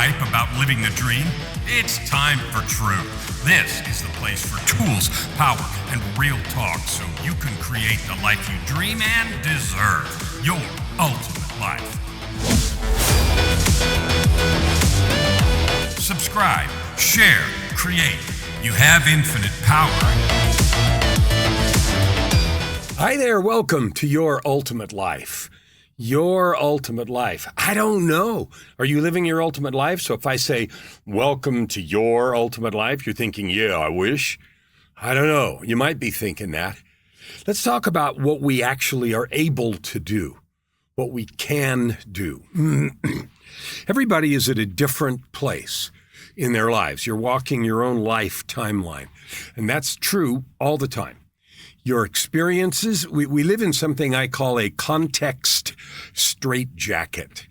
hype about living the dream? It's time for truth. This is the place for tools, power, and real talk so you can create the life you dream and deserve. Your ultimate life. Subscribe, share, create. You have infinite power. Hi there, welcome to Your Ultimate Life. Your ultimate life. I don't know. Are you living your ultimate life? So if I say, welcome to your ultimate life, you're thinking, yeah, I wish. I don't know. You might be thinking that. Let's talk about what we actually are able to do, what we can do. Everybody is at a different place in their lives. You're walking your own life timeline, and that's true all the time. Your experiences, we live in something I call a context straitjacket.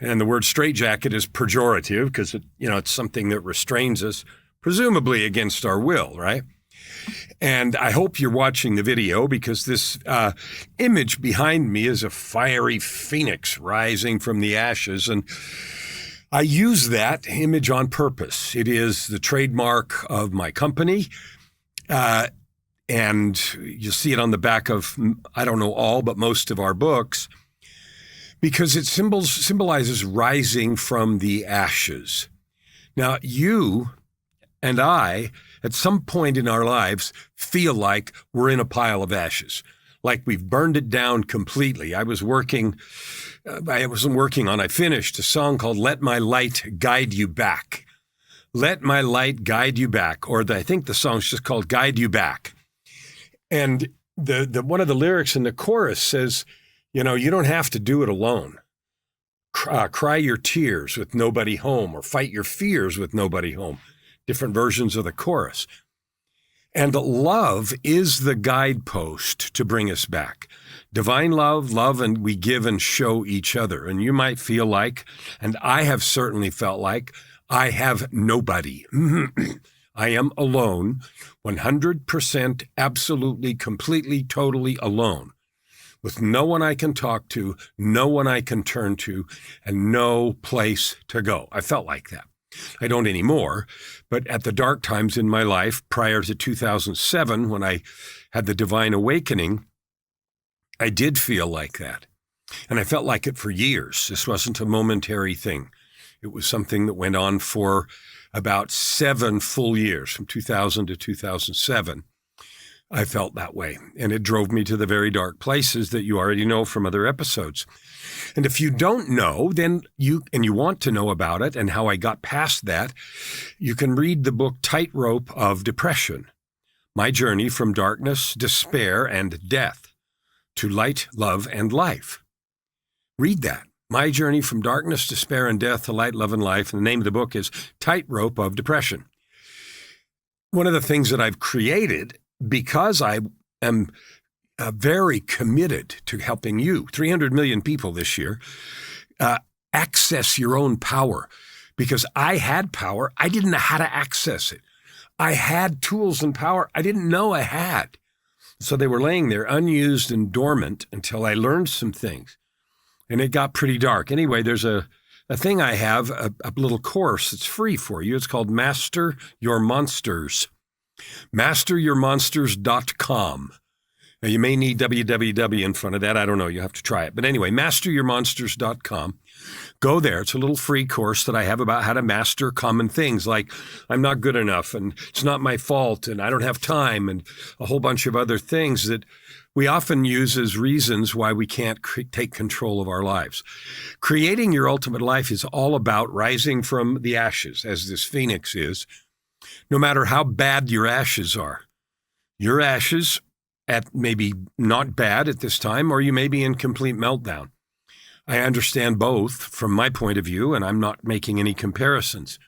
And the word straitjacket is pejorative because it's something that restrains us, presumably against our will, right? And I hope you're watching the video because this image behind me is a fiery phoenix rising from the ashes. And I use that image on purpose. It is the trademark of my company. And you see it on the back of, I don't know all, but most of our books, because it symbolizes rising from the ashes. Now, you and I, at some point in our lives, feel like we're in a pile of ashes, like we've burned it down completely. I finished a song called Let My Light Guide You Back. Let My Light Guide You Back, or I think the song's just called Guide You Back. And the one of the lyrics in the chorus says, you don't have to do it alone. Cry your tears with nobody home, or fight your fears with nobody home. Different versions of the chorus. And love is the guidepost to bring us back. Divine love, and we give and show each other. And you might feel like, and I have certainly felt like, I have nobody. I am alone, 100%, absolutely, completely, totally alone, with no one I can talk to, no one I can turn to, and no place to go. I felt like that. I don't anymore, but at the dark times in my life, prior to 2007, when I had the divine awakening, I did feel like that. And I felt like it for years. This wasn't a momentary thing. It was something that went on for about 7 full years, from 2000 to 2007. I felt that way, and it drove me to the very dark places that you already know from other episodes. And if you don't know, then you want to know about it and how I got past that, you can read the book Tightrope of Depression, My Journey from Darkness, Despair, and Death to Light, Love, and Life. Read that. My Journey from Darkness, Despair, and Death to Light, Love, and Life. And the name of the book is Tightrope of Depression. One of the things that I've created, because I am very committed to helping you, 300 million people this year, access your own power. Because I had power, I didn't know how to access it. I had tools and power I didn't know I had. So they were laying there unused and dormant until I learned some things. And it got pretty dark. Anyway, there's a thing I have, a little course that's free for you. It's called Master Your Monsters. MasterYourMonsters.com. Now, you may need www in front of that. I don't know. You have to try it. But anyway, MasterYourMonsters.com. Go there. It's a little free course that I have about how to master common things like I'm not good enough and it's not my fault and I don't have time and a whole bunch of other things that we often use as reasons why we can't take control of our lives. Creating your ultimate life is all about rising from the ashes, as this phoenix is, no matter how bad your ashes are. Your ashes at maybe not bad at this time, or you may be in complete meltdown. I understand both from my point of view, and I'm not making any comparisons.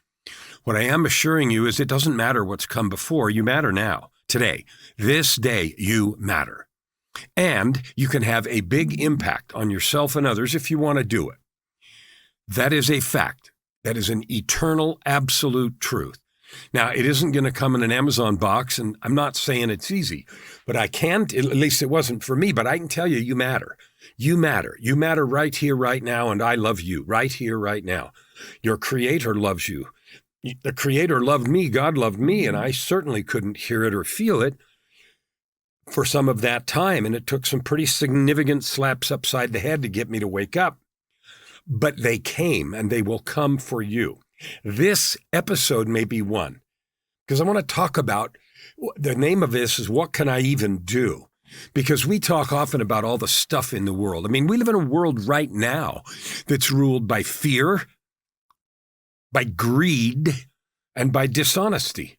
What I am assuring you is it doesn't matter what's come before. You matter now, today. This day, you matter. And you can have a big impact on yourself and others if you want to do it. That is a fact. That is an eternal, absolute truth. Now, it isn't going to come in an Amazon box, and I'm not saying it's easy, but I can't, at least it wasn't for me, but I can tell you, you matter. You matter. You matter right here, right now, and I love you right here, right now. Your Creator loves you. The Creator loved me, God loved me, and I certainly couldn't hear it or feel it for some of that time, and it took some pretty significant slaps upside the head to get me to wake up. But they came, and they will come for you. This episode may be one, because I want to talk about, the name of this is What Can I Even Do? Because we talk often about all the stuff in the world. I mean, we live in a world right now that's ruled by fear, by greed, and by dishonesty.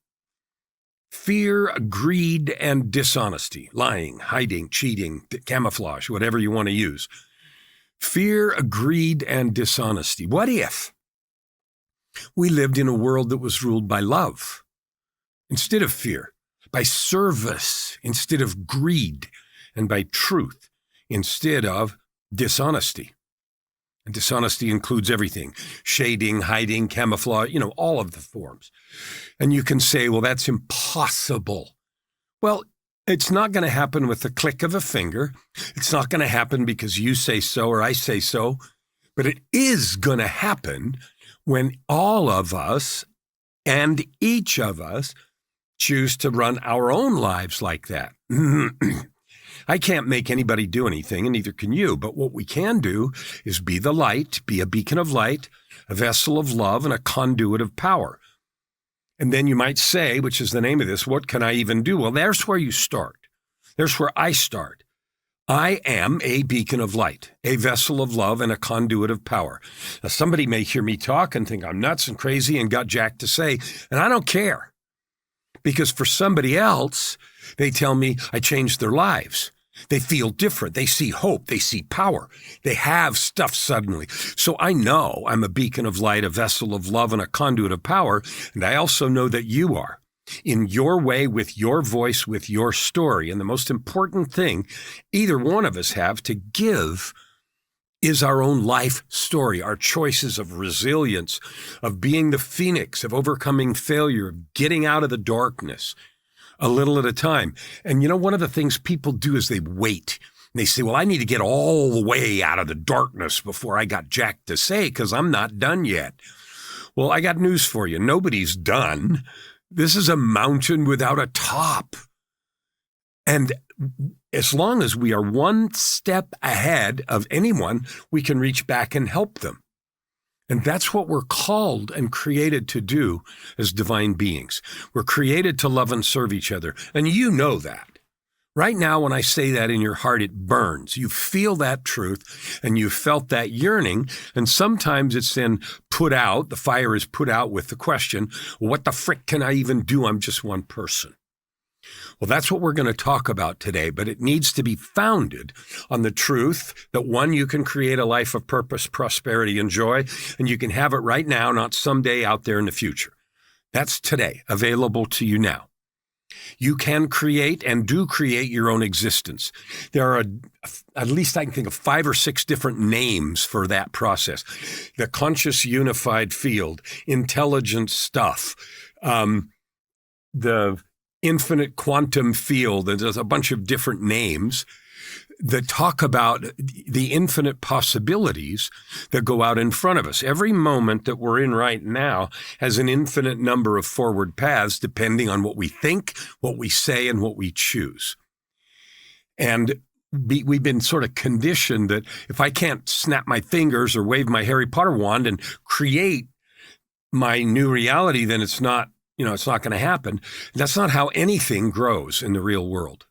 Fear, greed, and dishonesty. Lying, hiding, cheating, camouflage, whatever you want to use. Fear, greed, and dishonesty. What if we lived in a world that was ruled by love instead of fear, by service instead of greed, and by truth instead of dishonesty? And dishonesty includes everything: shading, hiding, camouflage, all of the forms. And you can say, well, that's impossible. Well, it's not going to happen with the click of a finger. It's not going to happen because you say so or I say so. But it is going to happen when all of us and each of us choose to run our own lives like that. I can't make anybody do anything, and neither can you. But what we can do is be the light, be a beacon of light, a vessel of love, and a conduit of power. And then you might say, which is the name of this, what can I even do? Well, there's where you start. There's where I start. I am a beacon of light, a vessel of love, and a conduit of power. Now, somebody may hear me talk and think I'm nuts and crazy and got jack to say, and I don't care. Because for somebody else, they tell me I changed their lives. They feel different. They see hope. They see power. They have stuff suddenly. So I know I'm a beacon of light, a vessel of love, and a conduit of power. And I also know that you are, in your way, with your voice, with your story. And the most important thing either one of us have to give is our own life story, our choices of resilience, of being the phoenix, of overcoming failure, of getting out of the darkness a little at a time. And one of the things people do is they wait. And they say, well, I need to get all the way out of the darkness before I got jack to say, because I'm not done yet. Well, I got news for you. Nobody's done. This is a mountain without a top. And as long as we are one step ahead of anyone, we can reach back and help them. And that's what we're called and created to do as divine beings. We're created to love and serve each other. And you know that. Right now, when I say that in your heart, it burns. You feel that truth and you felt that yearning. And sometimes it's then put out, the fire is put out with the question, what the frick can I even do? I'm just one person. Well, that's what we're going to talk about today, but it needs to be founded on the truth that, one, you can create a life of purpose, prosperity, and joy, and you can have it right now, not someday out there in the future. That's today, available to you now. You can create and do create your own existence. There are, at least I can think of 5 or 6 different names for that process. The conscious unified field, intelligent stuff, the infinite quantum field, and there's a bunch of different names that talk about the infinite possibilities that go out in front of us. Every moment that we're in right now has an infinite number of forward paths depending on what we think, what we say, and what we choose. And we've been sort of conditioned that if I can't snap my fingers or wave my Harry Potter wand and create my new reality, then it's not going to happen. That's not how anything grows in the real world.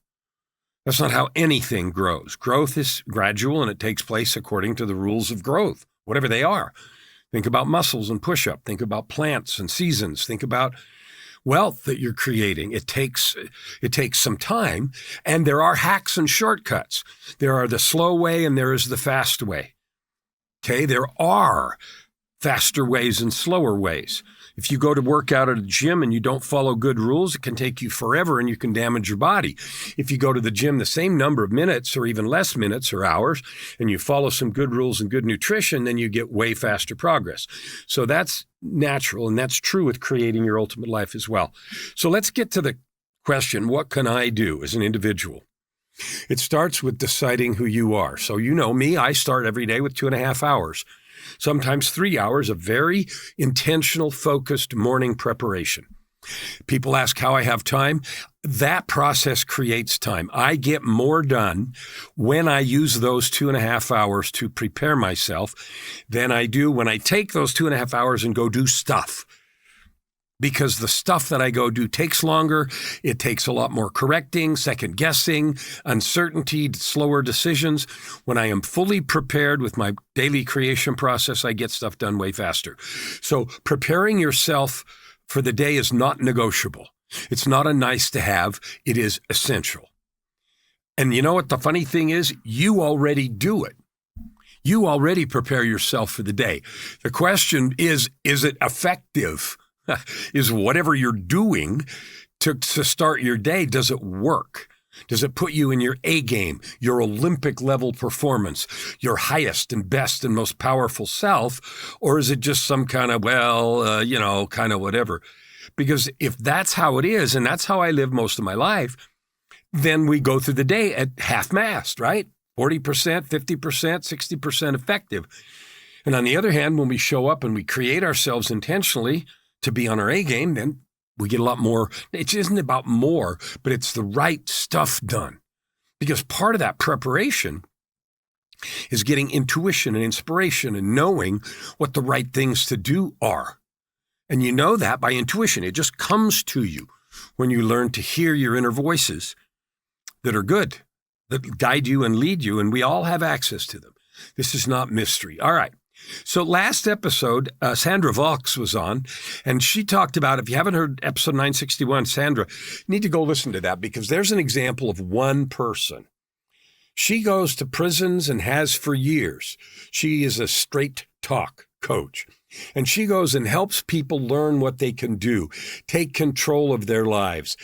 That's not how anything grows. Growth is gradual, and it takes place according to the rules of growth, whatever they are. Think about muscles and push-up. Think about plants and seasons. Think about wealth that you're creating. It takes some time, and there are hacks and shortcuts. There are the slow way, and there is the fast way. Okay, there are faster ways and slower ways. If you go to work out at a gym and you don't follow good rules, it can take you forever and you can damage your body. If you go to the gym the same number of minutes or even less minutes or hours and you follow some good rules and good nutrition, then you get way faster progress. So that's natural, and that's true with creating your ultimate life as well. So let's get to the question, what can I do as an individual? It starts with deciding who you are. So you know me, I start every day with 2.5 hours. sometimes 3 hours of very intentional, focused morning preparation. People ask how I have time. That process creates time. I get more done when I use those 2.5 hours to prepare myself than I do when I take those 2.5 hours and go do stuff. Because the stuff that I go do takes longer. It takes a lot more correcting, second guessing, uncertainty, slower decisions. When I am fully prepared with my daily creation process, I get stuff done way faster. So preparing yourself for the day is not negotiable. It's not a nice to have. It is essential. And you know what the funny thing is? You already do it. You already prepare yourself for the day. The question is it effective? Is whatever you're doing to start your day, does it work? Does it put you in your A game, your Olympic level performance, your highest and best and most powerful self? Or is it just some kind of, kind of whatever? Because if that's how it is, and that's how I live most of my life, then we go through the day at half-mast, right? 40%, 50%, 60% effective. And on the other hand, when we show up and we create ourselves intentionally to be on our A game, then we get a lot more. It isn't about more, but it's the right stuff done. Because part of that preparation is getting intuition and inspiration and knowing what the right things to do are. And you know that by intuition. It just comes to you when you learn to hear your inner voices that are good, that guide you and lead you, and we all have access to them. This is not mystery. All right. So last episode, Sandra Valks was on, and she talked about, if you haven't heard episode 961, Sandra, you need to go listen to that because there's an example of one person. She goes to prisons and has for years. She is a straight talk coach, and she goes and helps people learn what they can do, take control of their lives,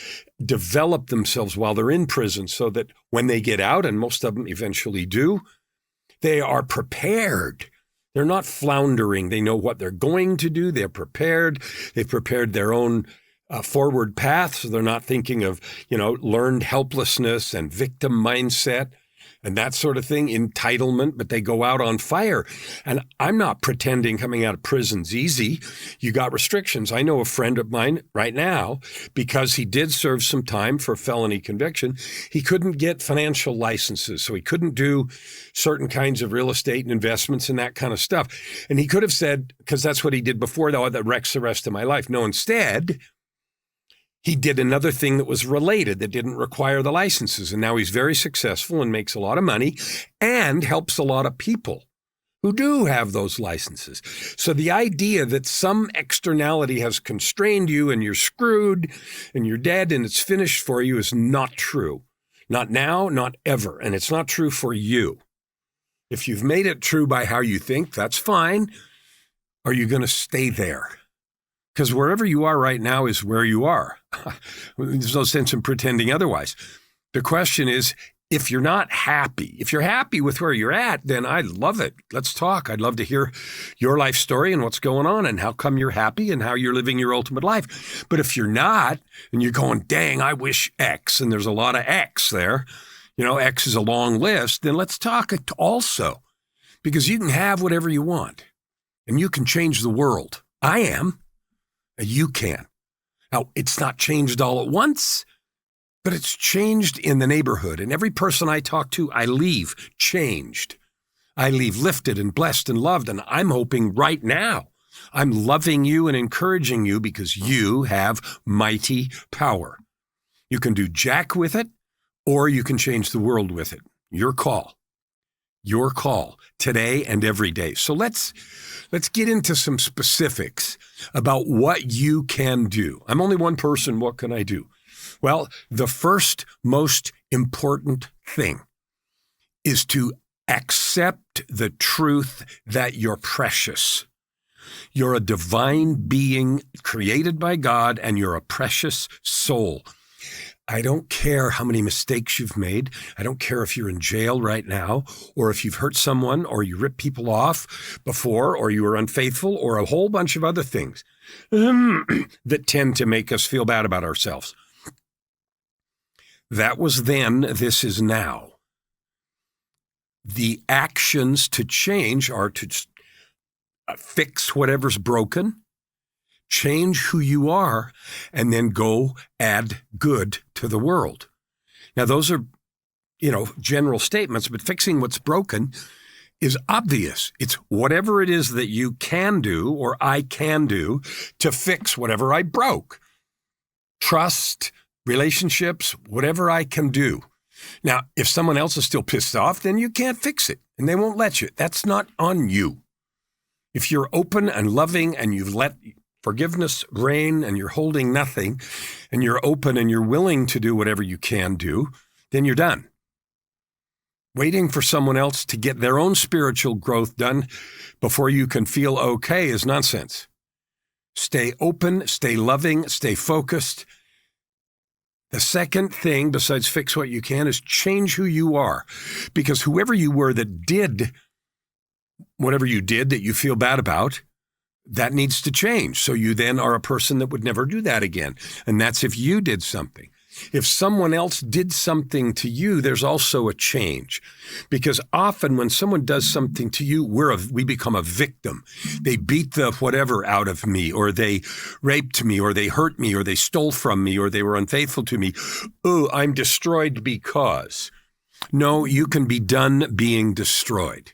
develop themselves while they're in prison so that when they get out, and most of them eventually do, they are prepared. They're not floundering. They know what they're going to do. They're prepared. They've prepared their own forward path. So they're not thinking of, learned helplessness and victim mindset and that sort of thing, entitlement, but they go out on fire. And I'm not pretending coming out of prison's easy. You got restrictions. I know a friend of mine right now, because he did serve some time for a felony conviction, he couldn't get financial licenses. So he couldn't do certain kinds of real estate and investments and that kind of stuff. And he could have said, because that's what he did before, though, that wrecks the rest of my life. No, instead, he did another thing that was related that didn't require the licenses. And now he's very successful and makes a lot of money and helps a lot of people who do have those licenses. So the idea that some externality has constrained you and you're screwed and you're dead and it's finished for you is not true. Not now, not ever. And it's not true for you. If you've made it true by how you think, that's fine. Are you going to stay there? Because wherever you are right now is where you are. There's no sense in pretending otherwise. The question is, if you're not happy, if you're happy with where you're at, then I love it. Let's talk. I'd love to hear your life story and what's going on and how come you're happy and how you're living your ultimate life. But if you're not, and you're going, dang, I wish X, and there's a lot of X there, X is a long list, then let's talk also. Because you can have whatever you want and you can change the world. I am. You can. Now, it's not changed all at once, but it's changed in the neighborhood. And every person I talk to, I leave changed. I leave lifted and blessed and loved. And I'm hoping right now, I'm loving you and encouraging you because you have mighty power. You can do jack with it, or you can change the world with it. Your call. Your call today and every day. So let's get into some specifics about what you can do. I'm only one person. What can I do? Well, the first most important thing is to accept the truth that you're precious. You're a divine being created by God, and you're a precious soul. I don't care how many mistakes you've made. I don't care if you're in jail right now, or if you've hurt someone, or you ripped people off before, or you were unfaithful, or a whole bunch of other things that tend to make us feel bad about ourselves. That was then, this is now. The actions to change are to fix whatever's broken, change who you are, and then go add good to the world. Now, those are, general statements, but fixing what's broken is obvious. It's whatever it is that you can do or I can do to fix whatever I broke. Trust, relationships, whatever I can do. Now, if someone else is still pissed off, then you can't fix it and they won't let you. That's not on you. If you're open and loving and you've let forgiveness reign and you're holding nothing and you're open and you're willing to do whatever you can do, then you're done. Waiting for someone else to get their own spiritual growth done before you can feel okay is nonsense. Stay open, stay loving, stay focused. The second thing, besides fix what you can, is change who you are. Because whoever you were that did whatever you did that you feel bad about, that needs to change. So you then are a person that would never do that again. And that's if you did something. If someone else did something to you, there's also a change. Because often when someone does something to you, we become a victim. They beat the whatever out of me, or they raped me, or they hurt me, or they stole from me, or they were unfaithful to me. Oh, I'm destroyed because. No, you can be done being destroyed.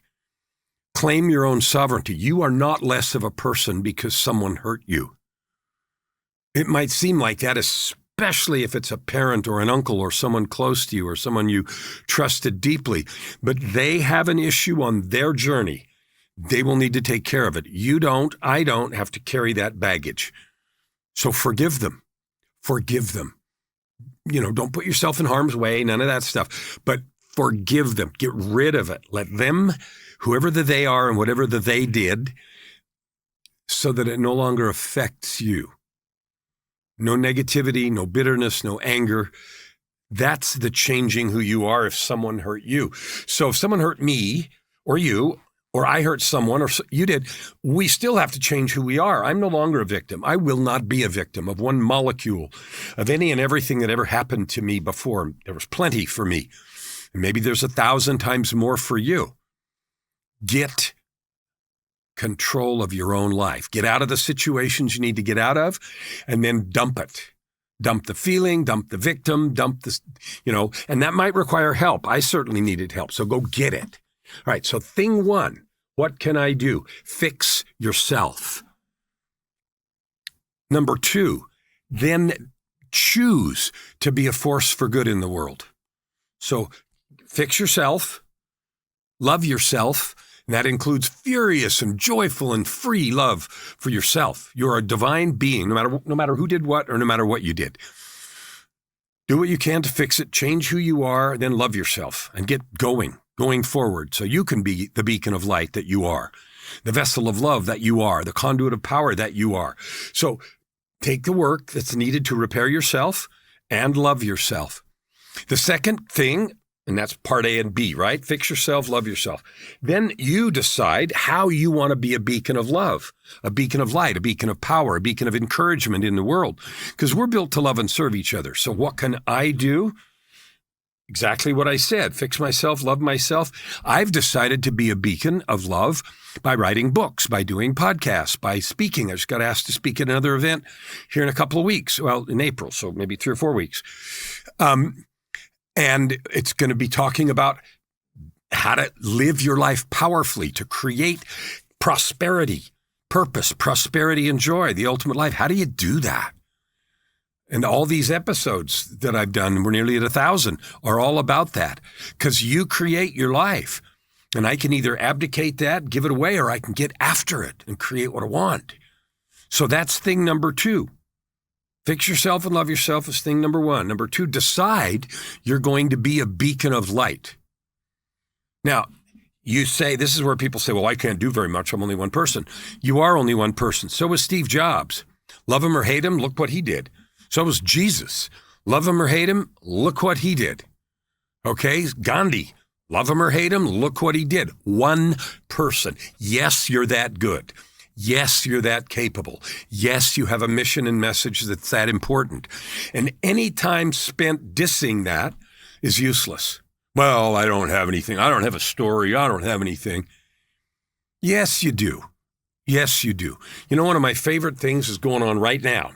Claim your own sovereignty. You are not less of a person because someone hurt you. It might seem like that, especially if it's a parent or an uncle or someone close to you or someone you trusted deeply. But they have an issue on their journey. They will need to take care of it. You don't, I don't have to carry that baggage. So forgive them. Forgive them. Don't put yourself in harm's way, none of that stuff. But forgive them. Get rid of it. Let them, whoever the they are and whatever the they did, so that it no longer affects you. No negativity, no bitterness, no anger. That's the changing who you are if someone hurt you. So if someone hurt me or you, or I hurt someone or you did, we still have to change who we are. I'm no longer a victim. I will not be a victim of one molecule of any and everything that ever happened to me before. There was plenty for me. And maybe there's 1,000 times more for you. Get control of your own life. Get out of the situations you need to get out of, and then dump it. Dump the feeling, dump the victim, dump this, and that might require help. I certainly needed help, so go get it. All right, so thing one, what can I do? Fix yourself. Number two, then choose to be a force for good in the world. So fix yourself, love yourself, and that includes furious and joyful and free love for yourself. You're a divine being, no matter who did what or no matter what you did. Do what you can to fix it, change who you are, then love yourself and get going forward so you can be the beacon of light that you are, the vessel of love that you are, the conduit of power that you are. So take the work that's needed to repair yourself and love yourself. The second thing, and that's part A and B, right? Fix yourself, love yourself. Then you decide how you want to be a beacon of love, a beacon of light, a beacon of power, a beacon of encouragement in the world, because we're built to love and serve each other. So what can I do? Exactly what I said. Fix myself, love myself. I've decided to be a beacon of love by writing books, by doing podcasts, by speaking. I just got asked to speak at another event here in a couple of weeks. Well, in April, so maybe 3 or 4 weeks. And it's going to be talking about how to live your life powerfully, to create prosperity, purpose, prosperity, and joy, the ultimate life. How do you do that? And all these episodes that I've done, we're nearly at 1,000, are all about that, because you create your life. And I can either abdicate that, give it away, or I can get after it and create what I want. So that's thing number 2. Fix yourself and love yourself is thing number 1. Number 2, decide you're going to be a beacon of light. Now, you say, this is where people say, well, I can't do very much. I'm only one person. You are only one person. So was Steve Jobs. Love him or hate him, look what he did. So was Jesus. Love him or hate him, look what he did. Okay, Gandhi. Love him or hate him, look what he did. One person. Yes, you're that good. Yes, you're that capable. Yes, you have a mission and message that's that important. And any time spent dissing that is useless. Well, I don't have anything. I don't have a story. I don't have anything. Yes, you do. Yes, you do. You know, one of my favorite things is going on right now.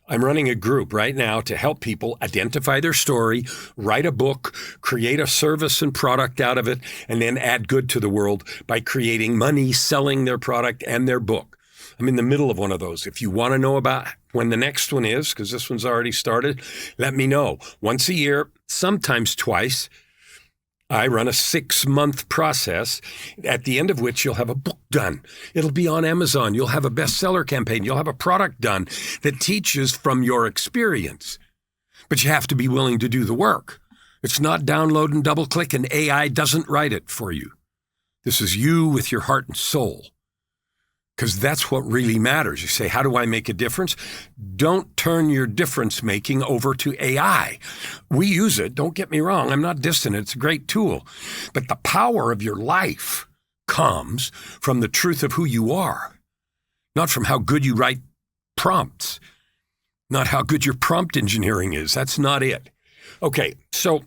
I'm running a group right now to help people identify their story, write a book, create a service and product out of it, and then add good to the world by creating money, selling their product and their book. I'm in the middle of one of those. If you want to know about when the next one is, because this one's already started, let me know. Once a year, sometimes twice, I run a 6-month process at the end of which you'll have a book done. It'll be on Amazon. You'll have a bestseller campaign. You'll have a product done that teaches from your experience. But you have to be willing to do the work. It's not download and double click and AI doesn't write it for you. This is you with your heart and soul. Because that's what really matters. You say, how do I make a difference? Don't turn your difference making over to AI. We use it. Don't get me wrong. I'm not dissing it. It's a great tool. But the power of your life comes from the truth of who you are, not from how good you write prompts, not how good your prompt engineering is. That's not it. Okay, so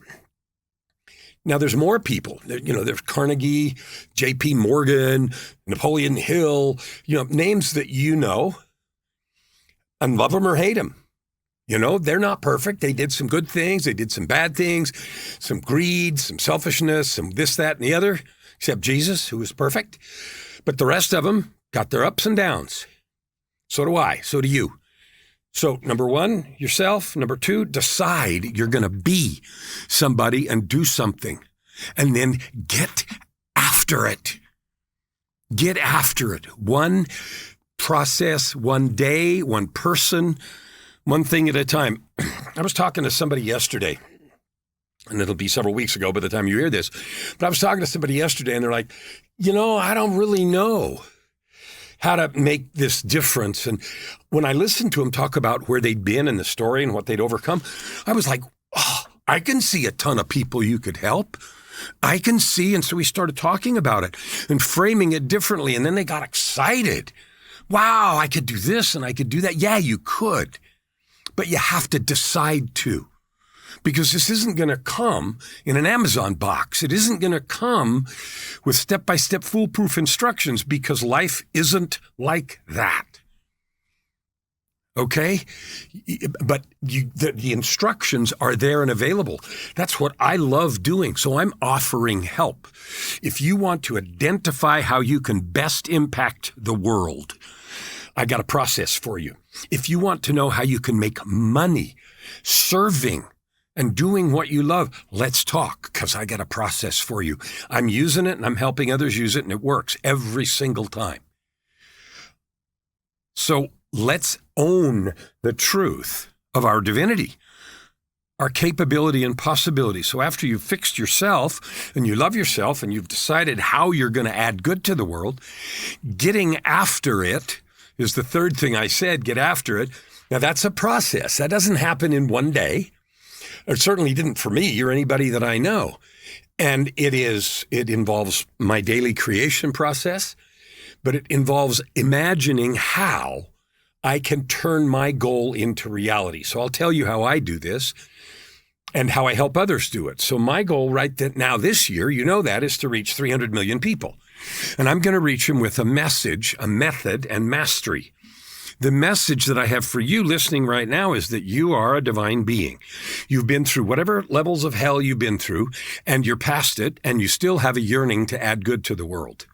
now there's more people. There's Carnegie, J.P. Morgan, Napoleon Hill, names that you know, and love them or hate them. They're not perfect. They did some good things. They did some bad things, some greed, some selfishness, some this, that, and the other, except Jesus, who was perfect. But the rest of them got their ups and downs. So do I. So do you. So number one, yourself. Number two, decide you're going to be somebody and do something. And then get after it. Get after it. One process, one day, one person, one thing at a time. I was talking to somebody yesterday, and it'll be several weeks ago by the time you hear this, but I was talking to somebody yesterday, and they're like, I don't really know how to make this difference. And when I listened to him talk about where they'd been in the story and what they'd overcome, I was like, oh, I can see a ton of people you could help. I can see. And so we started talking about it and framing it differently. And then they got excited. Wow, I could do this and I could do that. Yeah, you could. But you have to decide to. Because this isn't going to come in an Amazon box. It isn't going to come with step-by-step foolproof instructions because life isn't like that. Okay? But the instructions are there and available. That's what I love doing. So I'm offering help. If you want to identify how you can best impact the world, I got a process for you. If you want to know how you can make money serving and doing what you love, let's talk, because I got a process for you. I'm using it and I'm helping others use it, and it works every single time. So let's own the truth of our divinity, our capability and possibility. So after you've fixed yourself and you love yourself and you've decided how you're going to add good to the world, getting after it is the third thing I said, get after it. Now that's a process. That doesn't happen in one day. It certainly didn't for me or anybody that I know. And it involves my daily creation process, but it involves imagining how I can turn my goal into reality. So I'll tell you how I do this and how I help others do it. So my goal now this year, that is to reach 300 million people. And I'm going to reach them with a message, a method, and mastery. The message that I have for you listening right now is that you are a divine being. You've been through whatever levels of hell you've been through, and you're past it, and you still have a yearning to add good to the world.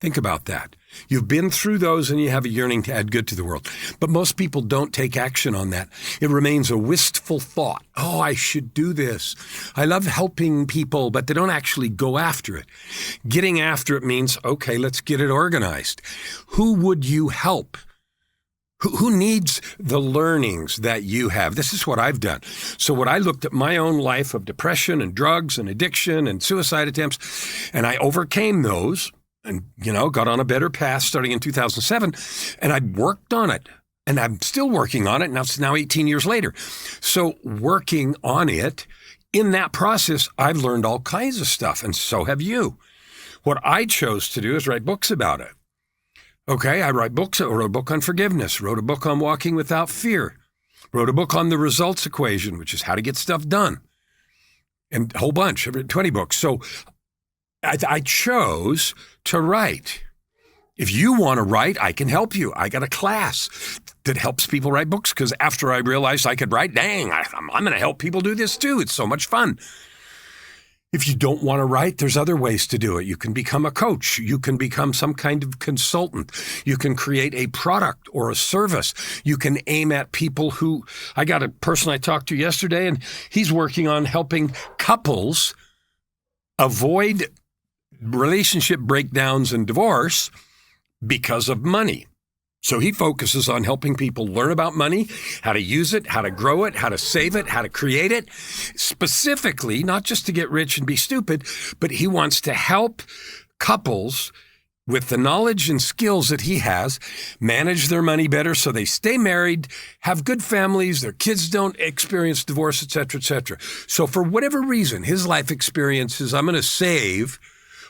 Think about that. You've been through those and you have a yearning to add good to the world. But most people don't take action on that. It remains a wistful thought. Oh, I should do this. I love helping people, but they don't actually go after it. Getting after it means, okay, let's get it organized. Who would you help? Who needs the learnings that you have? This is what I've done. So when I looked at my own life of depression and drugs and addiction and suicide attempts, and I overcame those, and, got on a better path starting in 2007, and I worked on it, and I'm still working on it. Now it's 18 years later. So working on it, in that process, I've learned all kinds of stuff, and so have you. What I chose to do is write books about it. Okay, I write books. I wrote a book on forgiveness, wrote a book on walking without fear, wrote a book on the results equation, which is how to get stuff done, and a whole bunch, I've written 20 books. So I chose to write. If you want to write, I can help you. I got a class that helps people write books because after I realized I could write, I'm going to help people do this too. It's so much fun. If you don't want to write, there's other ways to do it. You can become a coach. You can become some kind of consultant. You can create a product or a service. You can aim at people who, I got a person I talked to yesterday, and he's working on helping couples avoid relationship breakdowns and divorce because of money. So he focuses on helping people learn about money, how to use it, how to grow it, how to save it, how to create it, specifically, not just to get rich and be stupid, but he wants to help couples with the knowledge and skills that he has manage their money better so they stay married, have good families, their kids don't experience divorce, et cetera, et cetera. So for whatever reason, his life experience is I'm going to save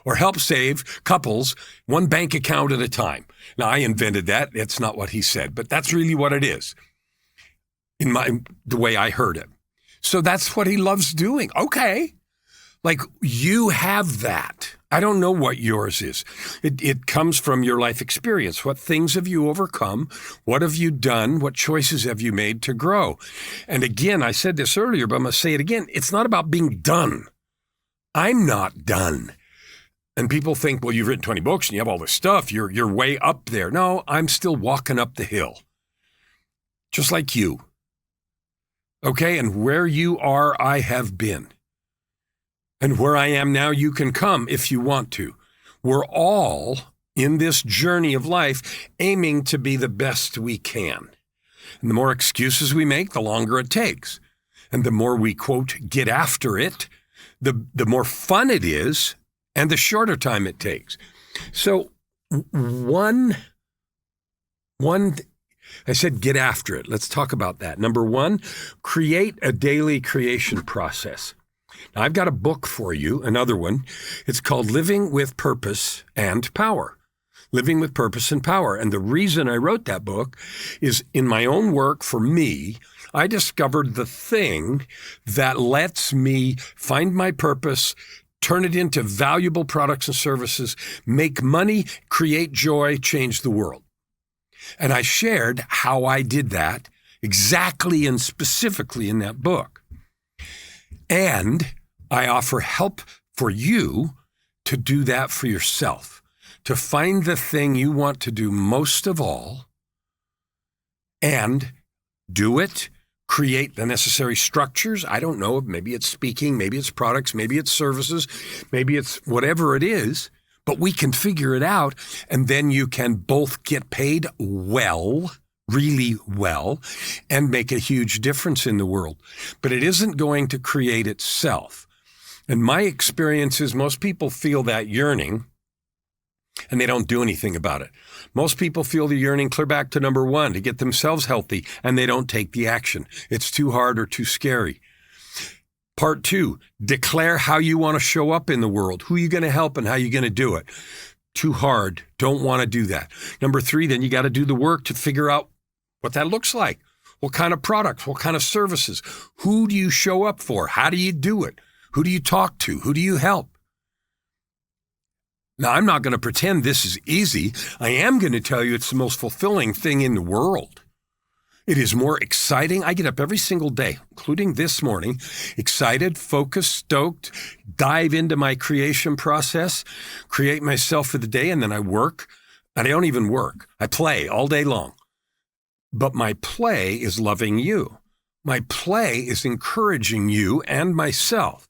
or help save couples one bank account at a time. Now, I invented that. That's not what he said, but that's really what it is in the way I heard it. So that's what he loves doing. Okay. Like you have that. I don't know what yours is. It comes from your life experience. What things have you overcome? What have you done? What choices have you made to grow? And again, I said this earlier, but I'm going to say it again. It's not about being done. I'm not done. And people think, well, you've written 20 books and you have all this stuff. You're way up there. No, I'm still walking up the hill. Just like you. Okay, and where you are, I have been. And where I am now, you can come if you want to. We're all in this journey of life aiming to be the best we can. And the more excuses we make, the longer it takes. And the more we, quote, get after it, the more fun it is, and the shorter time it takes. So one, I said get after it. Let's talk about that. Number one, create a daily creation process. Now, I've got a book for you, another one. It's called Living with Purpose and Power. Living with Purpose and Power. And the reason I wrote that book is in my own work for me, I discovered the thing that lets me find my purpose, turn it into valuable products and services, make money, create joy, change the world. And I shared how I did that exactly and specifically in that book. And I offer help for you to do that for yourself, to find the thing you want to do most of all and do it. Create the necessary structures. I don't know. Maybe it's speaking, maybe it's products, maybe it's services, maybe it's whatever it is, but we can figure it out. And then you can both get paid well, really well, and make a huge difference in the world. But it isn't going to create itself. And my experience is most people feel that yearning and they don't do anything about it. Most people feel the yearning clear back to number one, to get themselves healthy, and they don't take the action. It's too hard or too scary. Part two, declare how you want to show up in the world, who you're going to help and how you're going to do it. Too hard. Don't want to do that. Number three, then you got to do the work to figure out what that looks like. What kind of products, what kind of services, who do you show up for? How do you do it? Who do you talk to? Who do you help? Now, I'm not going to pretend this is easy. I am going to tell you it's the most fulfilling thing in the world. It is more exciting. I get up every single day, including this morning, excited, focused, stoked, dive into my creation process, create myself for the day, and then I work. And I don't even work. I play all day long. But my play is loving you. My play is encouraging you and myself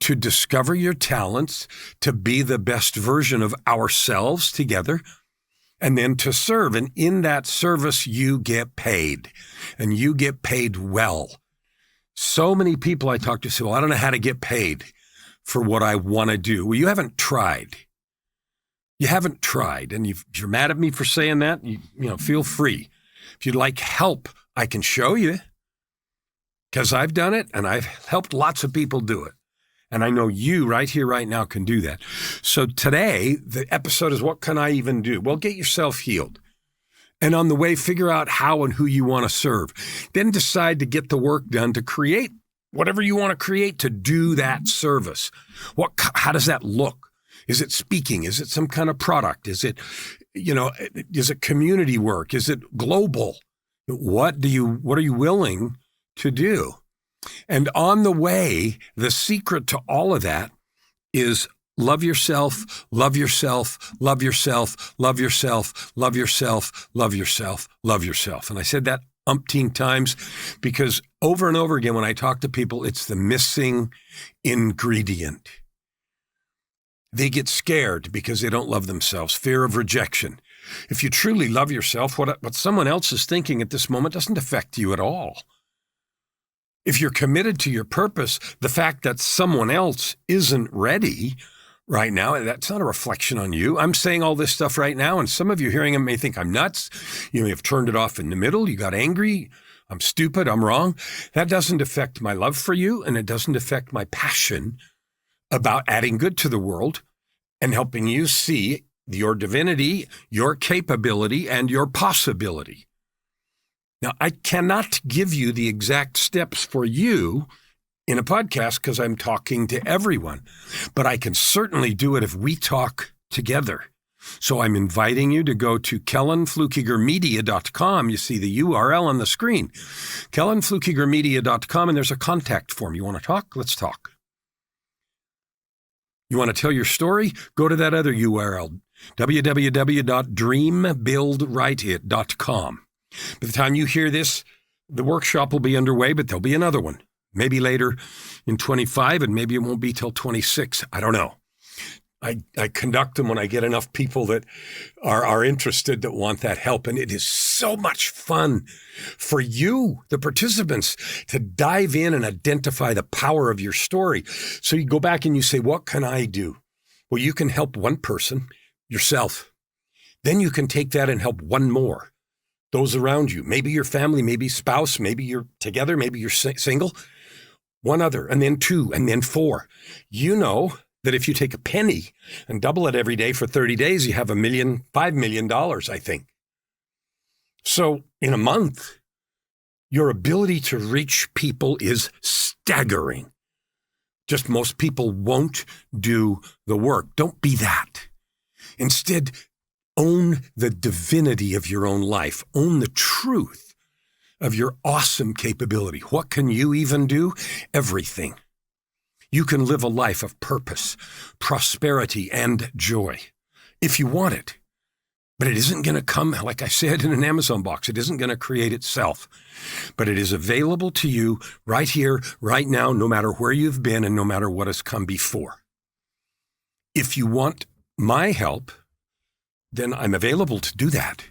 to discover your talents, to be the best version of ourselves together, and then to serve. And in that service, you get paid, and you get paid well. So many people I talk to say, well, I don't know how to get paid for what I want to do. Well, you haven't tried. You haven't tried. And if you're mad at me for saying that, you feel free. If you'd like help, I can show you, because I've done it and I've helped lots of people do it. And I know you right here, right now can do that. So today, the episode is what can I even do? Well, get yourself healed. And on the way, figure out how and who you want to serve. Then decide to get the work done to create whatever you want to create to do that service. How does that look? Is it speaking? Is it some kind of product? Is it community work? Is it global? What are you willing to do? And on the way, the secret to all of that is love yourself, love yourself, love yourself, love yourself, love yourself, love yourself, love yourself. And I said that umpteen times because over and over again when I talk to people, it's the missing ingredient. They get scared because they don't love themselves, fear of rejection. If you truly love yourself, what someone else is thinking at this moment doesn't affect you at all. If you're committed to your purpose, the fact that someone else isn't ready right now, that's not a reflection on you. I'm saying all this stuff right now, and some of you hearing it may think I'm nuts. You may have turned it off in the middle. You got angry. I'm stupid. I'm wrong. That doesn't affect my love for you, and it doesn't affect my passion about adding good to the world and helping you see your divinity, your capability, and your possibility. Now, I cannot give you the exact steps for you in a podcast because I'm talking to everyone, but I can certainly do it if we talk together. So I'm inviting you to go to KellanFluckigerMedia.com. You see the URL on the screen, KellanFluckigerMedia.com, and there's a contact form. You want to talk? Let's talk. You want to tell your story? Go to that other URL, www.dreambuildwriteit.com. By the time you hear this, the workshop will be underway, but there'll be another one. Maybe later in 25, and maybe it won't be till 26. I don't know. I conduct them when I get enough people that are interested, that want that help. And it is so much fun for you, the participants, to dive in and identify the power of your story. So you go back and you say, what can I do? Well, you can help one person, yourself. Then you can take that and help one more. Those around you, maybe your family, maybe spouse, maybe you're together, maybe you're single, one other, and then two, and then four. You know that if you take a penny and double it every day for 30 days, you have $5 million, I think. So in a month, your ability to reach people is staggering. Just most people won't do the work. Don't be that. Instead, own the divinity of your own life. Own the truth of your awesome capability. What can you even do? Everything. You can live a life of purpose, prosperity, and joy if you want it. But it isn't going to come, like I said, in an Amazon box. It isn't going to create itself. But it is available to you right here, right now, no matter where you've been and no matter what has come before. If you want my help, then I'm available to do that.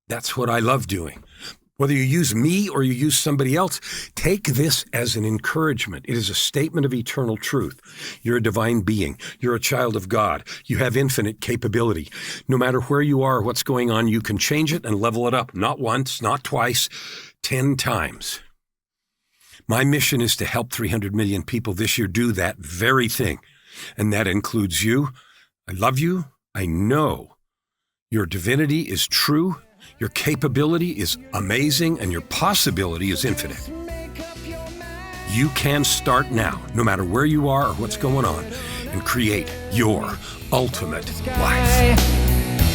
That's what I love doing. Whether you use me or you use somebody else, take this as an encouragement. It is a statement of eternal truth. You're a divine being. You're a child of God. You have infinite capability. No matter where you are, what's going on, you can change it and level it up. Not once, not twice, 10 times. My mission is to help 300 million people this year do that very thing. And that includes you. I love you. I know your divinity is true, your capability is amazing, and your possibility is infinite. You can start now, no matter where you are or what's going on, and create your ultimate life.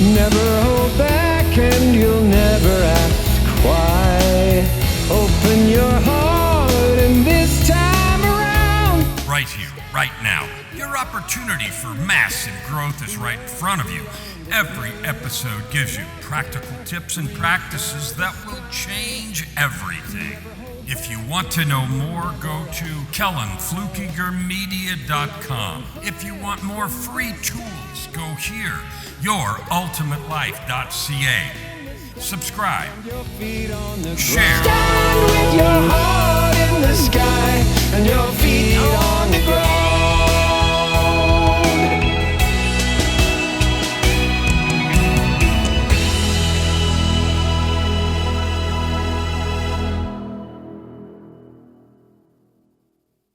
Never hold back and you'll never ask why. Open your heart and this time around. Right here, right now. Your opportunity for massive growth is right in front of you. Every episode gives you practical tips and practices that will change everything. If you want to know more, go to KellanFluckigerMedia.com. If you want more free tools, go here, YourUltimateLife.ca. Subscribe. Share. Stand with your heart in the sky and your feet on the ground.